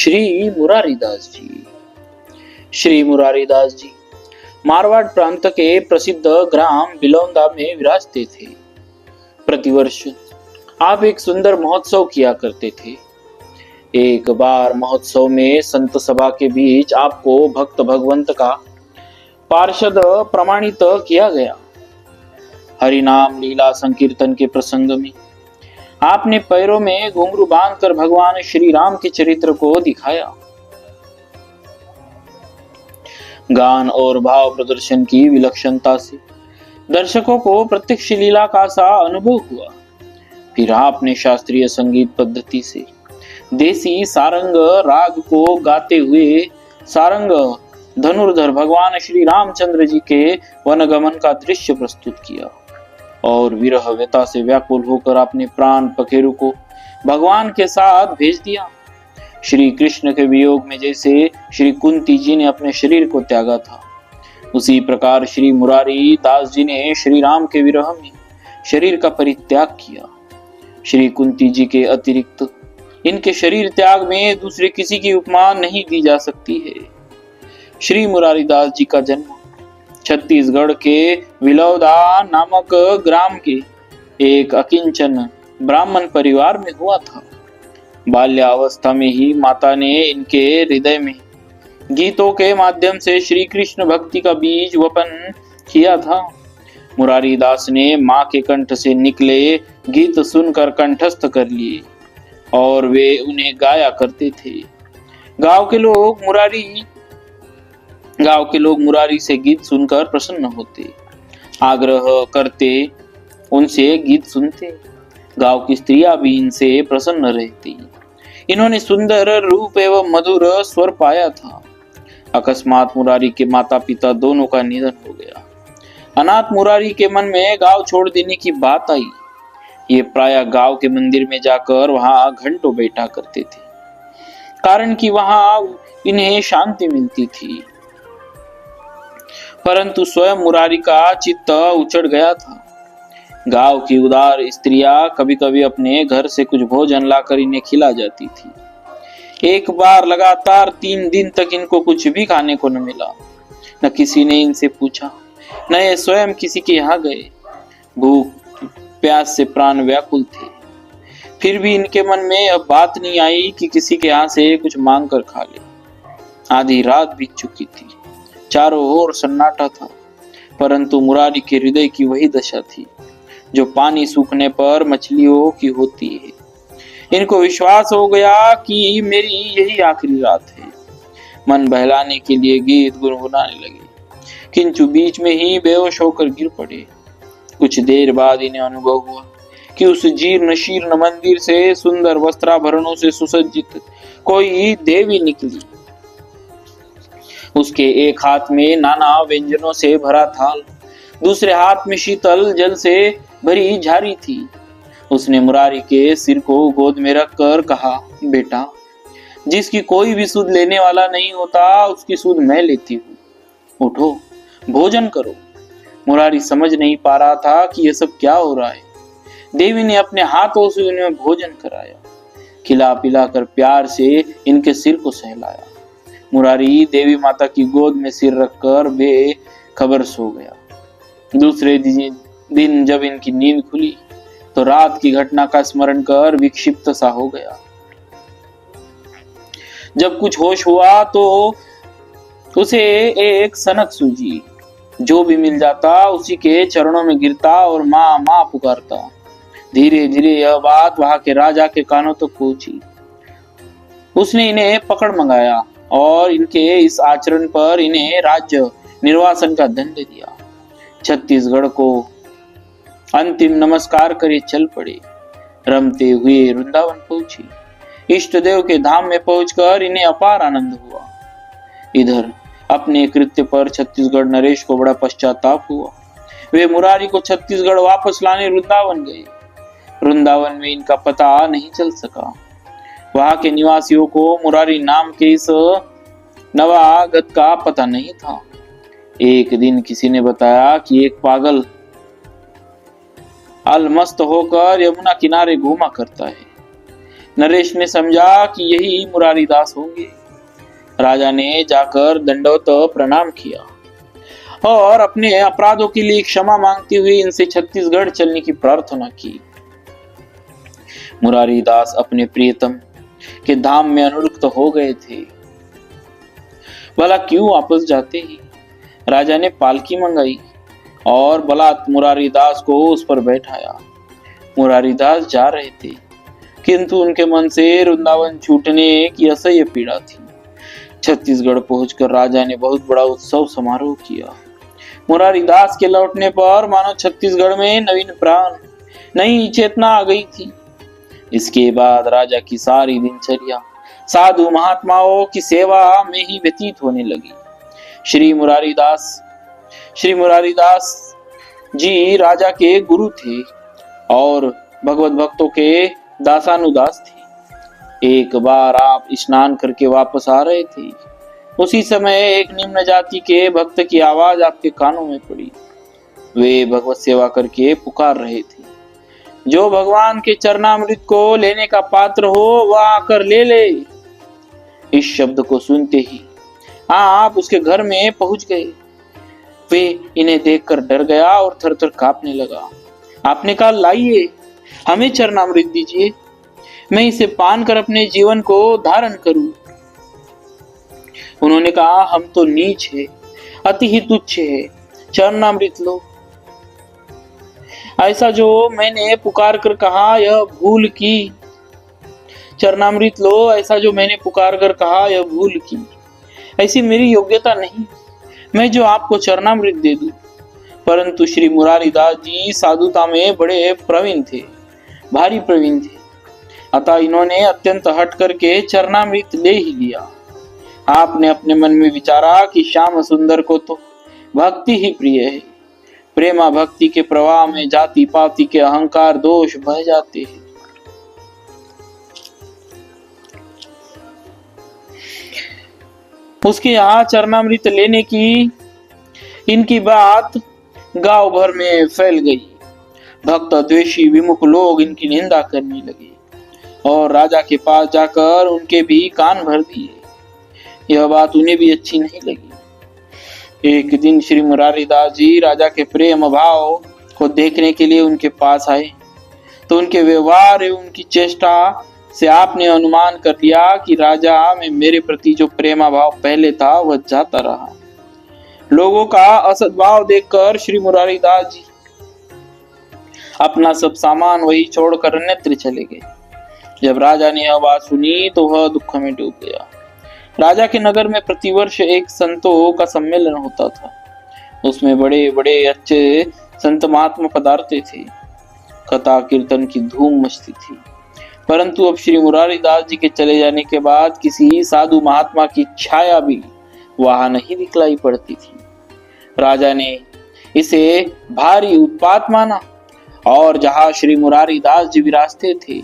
श्री मुरारीदास जी। श्री मुरारीदास जी मारवाड़ प्रांत के प्रसिद्ध ग्राम बिलौंदा में विराजते थे। प्रतिवर्ष आप एक सुंदर महोत्सव किया करते थे। एक बार महोत्सव में संत सभा के बीच आपको भक्त भगवंत का पार्षद प्रमाणित किया गया। हरिनाम लीला संकीर्तन के प्रसंग में आपने पैरों में घुंघरू बांधकर भगवान श्री राम के चरित्र को दिखाया। गान और भाव प्रदर्शन की विलक्षणता से दर्शकों को प्रत्यक्ष लीला का सा अनुभव हुआ। फिर आपने शास्त्रीय संगीत पद्धति से देसी सारंग राग को गाते हुए सारंग धनुर्धर भगवान श्री रामचंद्र जी के वनगमन का दृश्य प्रस्तुत किया और विरह व्यथा से व्याकुल होकर अपने प्राण पखेरु को भगवान के साथ भेज दिया। श्री कृष्ण के वियोग में जैसे श्री कुंती जी ने अपने शरीर को त्यागा था, उसी प्रकार श्री मुरारी दास जी ने श्री राम के विरह में शरीर का परित्याग किया। श्री कुंती जी के अतिरिक्त इनके शरीर त्याग में दूसरे किसी की उपमा नहीं दी जा सकती है। श्री मुरारी दास जी का जन्म छत्तीसगढ़ के विलौदा नामक ग्राम के एक अकिंचन ब्राह्मण परिवार में हुआ था। बाल्यावस्था में ही माता ने इनके हृदय में गीतों के माध्यम से श्री कृष्ण भक्ति का बीज वपन किया था। मुरारी दास ने माँ के कंठ से निकले गीत सुनकर कंठस्थ कर लिए और वे उन्हें गाया करते थे। गांव के लोग मुरारी से गीत सुनकर प्रसन्न होते, आग्रह करते, उनसे गीत सुनते। गांव की स्त्रियां भी इनसे प्रसन्न रहती। इन्होंने सुंदर रूप एवं मधुर स्वर पाया था। अकस्मात मुरारी के माता पिता दोनों का निधन हो गया। अनाथ मुरारी के मन में गांव छोड़ देने की बात आई। ये प्रायः गांव के मंदिर में जाकर वहां घंटों बैठा करते थे, कारण कि वहां इन्हें शांति मिलती थी। परंतु स्वयं मुरारी का चित्त उचट गया था। गांव की उदार स्त्रियां कभी कभी अपने घर से कुछ भोजन लाकर इन्हें खिला जाती थी। एक बार लगातार 3 दिन तक इनको कुछ भी खाने को न मिला। न किसी ने इनसे पूछा, न ये स्वयं किसी के यहाँ गए। भूख प्यास से प्राण व्याकुल थे। फिर भी इनके मन में अब बात नहीं आई कि किसी के यहाँ से कुछ मांग कर खा ले। आधी रात बीत चुकी थी, चारों ओर सन्नाटा था, परंतु मुरारी के हृदय की वही दशा थी जो पानी सूखने पर मछलियों की होती है। इनको विश्वास हो गया कि मेरी यही आखिरी रात है। मन बहलाने के लिए गीत गुनगुनाने लगे, किंतु बीच में ही बेहोश होकर गिर पड़े। कुछ देर बाद इन्हें अनुभव हुआ कि उस जीर्ण शीर्ण मंदिर से सुंदर वस्त्राभरणों से सुसज्जित कोई देवी निकली। उसके एक हाथ में नाना व्यंजनों से भरा थाल, दूसरे हाथ में शीतल जल से भरी झारी थी। उसने मुरारी के सिर को गोद में रखकर कहा, बेटा, जिसकी कोई भी सुध लेने वाला नहीं होता, उसकी सुध मैं लेती हूँ। उठो, भोजन करो। मुरारी समझ नहीं पा रहा था कि यह सब क्या हो रहा है। देवी ने अपने हाथों से उन्हें भोजन कराया, खिला पिला कर प्यार से इनके सिर को सहलाया। मुरारी देवी माता की गोद में सिर रखकर बेखबर सो गया। दूसरे दिन जब इनकी नींद खुली तो रात की घटना का स्मरण कर विक्षिप्त सा हो गया। जब कुछ होश हुआ तो उसे एक सनक सूझी। जो भी मिल जाता उसी के चरणों में गिरता और माँ माँ पुकारता। धीरे धीरे यह बात वहां के राजा के कानों तक पहुंची। उसने इन्हें पकड़ मंगाया और इनके इस आचरण पर इन्हें राज्य निर्वासन का दंड दिया। छत्तीसगढ़ को अंतिम नमस्कार करे चल पड़े। रमते हुए वृंदावन पहुंची। इष्ट देव के धाम में पहुंचकर इन्हें अपार आनंद हुआ। इधर अपने कृत्य पर छत्तीसगढ़ नरेश को बड़ा पश्चाताप हुआ। वे मुरारी को छत्तीसगढ़ वापस लाने वृंदावन गए। वृंदावन में इनका पता नहीं चल सका। वहां के निवासियों को मुरारी नाम के इस नवागत का पता नहीं था। एक दिन किसी ने बताया कि एक पागल अलमस्त होकर यमुना किनारे घूमा करता है। नरेश ने समझा कि यही मुरारीदास होंगे। राजा ने जाकर दंडवत प्रणाम किया और अपने अपराधों के लिए क्षमा मांगते हुए इनसे छत्तीसगढ़ चलने की प्रार्थना की। मुरारीदास अपने प्रियतम के धाम में अनुरक्त हो गए थे। भला क्यों वापस जाते ही? राजा ने पालकी मंगाई और बलात् मुरारीदास को उस पर बैठाया। मुरारीदास जा रहे थे, किंतु उनके मन से वृंदावन छूटने की असह्य पीड़ा थी। छत्तीसगढ़ पहुंचकर राजा ने बहुत बड़ा उत्सव समारोह किया। मुरारीदास के लौटने पर मानो छत्तीसगढ़ में नवीन प्राण, नई चेतना आ गई थी। इसके बाद राजा की सारी दिनचर्या साधु महात्माओं की सेवा में ही व्यतीत होने लगी। श्री मुरारीदास जी राजा के गुरु थे और भगवत भक्तों के दासानुदास थे। एक बार आप स्नान करके वापस आ रहे थे, उसी समय एक निम्न जाति के भक्त की आवाज आपके कानों में पड़ी। वे भगवत सेवा करके पुकार रहे थे, जो भगवान के चरणामृत को लेने का पात्र हो वह आकर ले ले। इस शब्द को सुनते ही आप उसके घर में पहुंच गए। वे इन्हें देखकर डर गया और थर थर कांपने लगा। आपने कहा, लाइए, हमें चरणामृत दीजिए, मैं इसे पान कर अपने जीवन को धारण करूं। उन्होंने कहा, हम तो नीच है, अति ही तुच्छ है, चरणामृत लो। ऐसा जो मैंने पुकार कर कहा यह भूल की। चरणामृत लो, ऐसा जो मैंने पुकार कर कहा यह भूल की। ऐसी मेरी योग्यता नहीं मैं जो आपको चरणामृत दे दूं। परंतु श्री मुरारीदास जी साधुता में बड़े प्रवीण थे, भारी प्रवीण थे। अतः इन्होंने अत्यंत हट करके चरणामृत ले ही लिया। आपने अपने मन में विचारा कि श्याम सुंदर को तो भक्ति ही प्रिय है। प्रेमा भक्ति के प्रवाह में जाति पाति के अहंकार दोष बह जाते हैं। उसके यहाँ चरणामृत लेने की इनकी बात गांव भर में फैल गई। भक्त द्वेषी विमुख लोग इनकी निंदा करने लगे और राजा के पास जाकर उनके भी कान भर दिए। यह बात उन्हें भी अच्छी नहीं लगी। एक दिन श्री मुरारीदास जी राजा के प्रेम भाव को देखने के लिए उनके पास आए तो उनके व्यवहार एवं उनकी चेष्टा से आपने अनुमान कर लिया कि राजा में मेरे प्रति जो प्रेमा भाव पहले था वह जाता रहा। लोगों का असद्भाव देखकर श्री मुरारीदास जी अपना सब सामान वही छोड़कर अन्यत्र चले गए। जब राजा ने यह बात सुनी तो वह दुख में डूब गया। राजा के नगर में प्रतिवर्ष एक संतों का सम्मेलन होता था। उसमें बड़े बड़े अच्छे संत महात्मा पधारते थे। कथा कीर्तन की धूम मचती थी। परंतु अब श्री मुरारीदास जी के चले जाने के बाद किसी साधु महात्मा की छाया भी वहां नहीं दिखलाई पड़ती थी। राजा ने इसे भारी उत्पात माना और जहां श्री मुरारीदास जी विराजते थे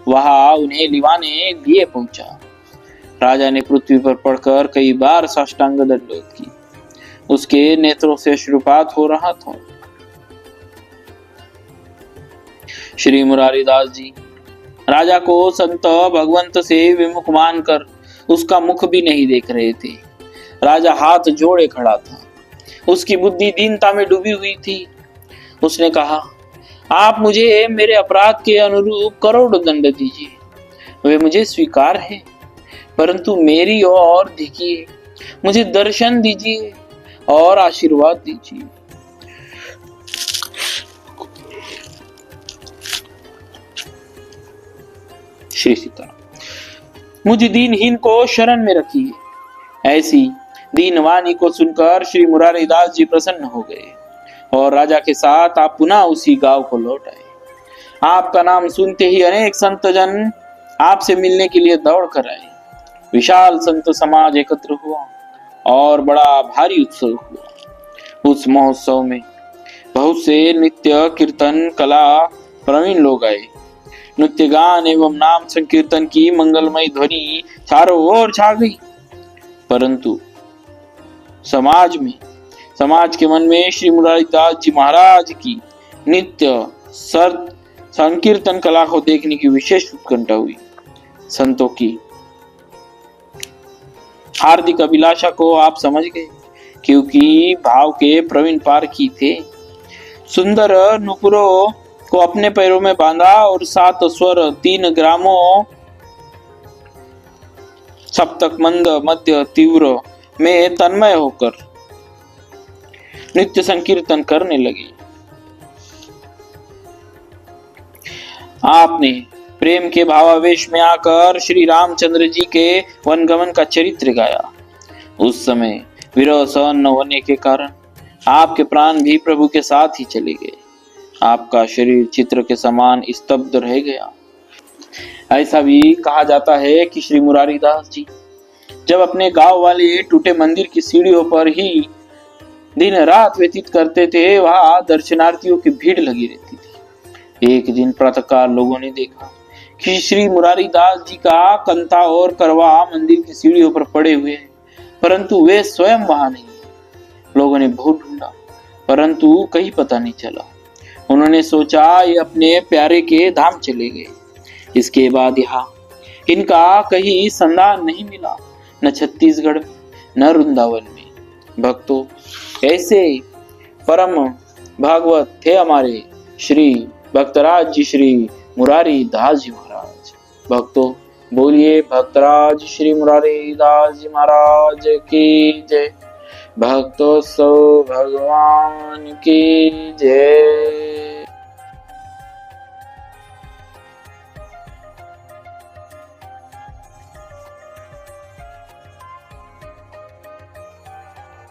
वहां उन्हें लिवाने लिए पहुंचा। राजा ने पृथ्वी पर पड़कर कई बार साष्टांग दंडवत की। उसके नेत्रों से अश्रुपात हो रहा था। श्री मुरारीदास जी राजा को संत भगवंत से विमुख मानकर उसका मुख भी नहीं देख रहे थे। राजा हाथ जोड़े खड़ा था। उसकी बुद्धि दीनता में डूबी हुई थी। उसने कहा, आप मुझे मेरे अपराध के अनुरूप करोड़ दंड दीजिए, वे मुझे स्वीकार है, परंतु मेरी ओर देखिए, मुझे दर्शन दीजिए और आशीर्वाद दीजिए। श्री सीताराम। मुझे दीनहीन को शरण में रखिए। ऐसी दीनवाणी को सुनकर श्री मुरारीदास जी प्रसन्न हो गए और राजा के साथ आप पुनः उसी गांव को लौट आए। आपका नाम सुनते ही अनेक संतजन आपसे मिलने के लिए दौड़ कर आए। विशाल संत समाज एकत्र हुआ और बड़ा भारी उत्सव हुआ। उस महोत्सव में बहुत से नृत्य कीर्तन कला प्रवीण लोग आए। नृत्य गान एवं नाम संकीर्तन की मंगलमय ध्वनि चारों ओर छा गई। परंतु समाज के मन में श्री मुरारीदास जी महाराज की नित्य संकीर्तन कला को देखने की विशेष उत्कंठा हुई। संतों की हार्दिक अभिलाषा को आप समझ गए, क्योंकि भाव के प्रवीण पारखी थे। सुंदर नुपुरों को अपने पैरों में बांधा और 7 स्वर 3 ग्रामों सप्तक मंद मध्य तीव्र में तन्मय होकर नित्य संकीर्तन करने लगे। आपने प्रेम के भावावेश में आकर श्री रामचंद्र जी के वनगमन का चरित्र गाया। उस समय विरह सहन न होने के कारण आपके प्राण भी प्रभु के साथ ही चले गए। आपका शरीर चित्र के समान स्तब्ध रह गया। ऐसा भी कहा जाता है कि श्री मुरारी दास जी जब अपने गांव वाले टूटे मंदिर की सीढ़ियों पर ही दिन रात व्यतीत करते थे, वहां दर्शनार्थियों की भीड़ लगी रहती थी। एक दिन प्रातःकाल लोगों ने देखा कि श्री मुरारी दास जी का कंता और करवा मंदिर की सीढ़ियों पर पड़े हुए हैं, परंतु वे स्वयं वहां नहीं। लोगों ने बहुत ढूंढा, परंतु कहीं पता नहीं चला। उन्होंने सोचा ये अपने प्यारे के धाम चले गए। इसके बाद यहाँ इनका कहीं संधान नहीं मिला, न छत्तीसगढ़ न वृंदावन में। भक्तों, ऐसे परम भागवत थे हमारे श्री भक्तराज जी श्री मुरारी दास जी महाराज। भक्तों, बोलिए भक्तराज श्री मुरारी दास जी महाराज की जय। भक्तों सो भगवान की जय।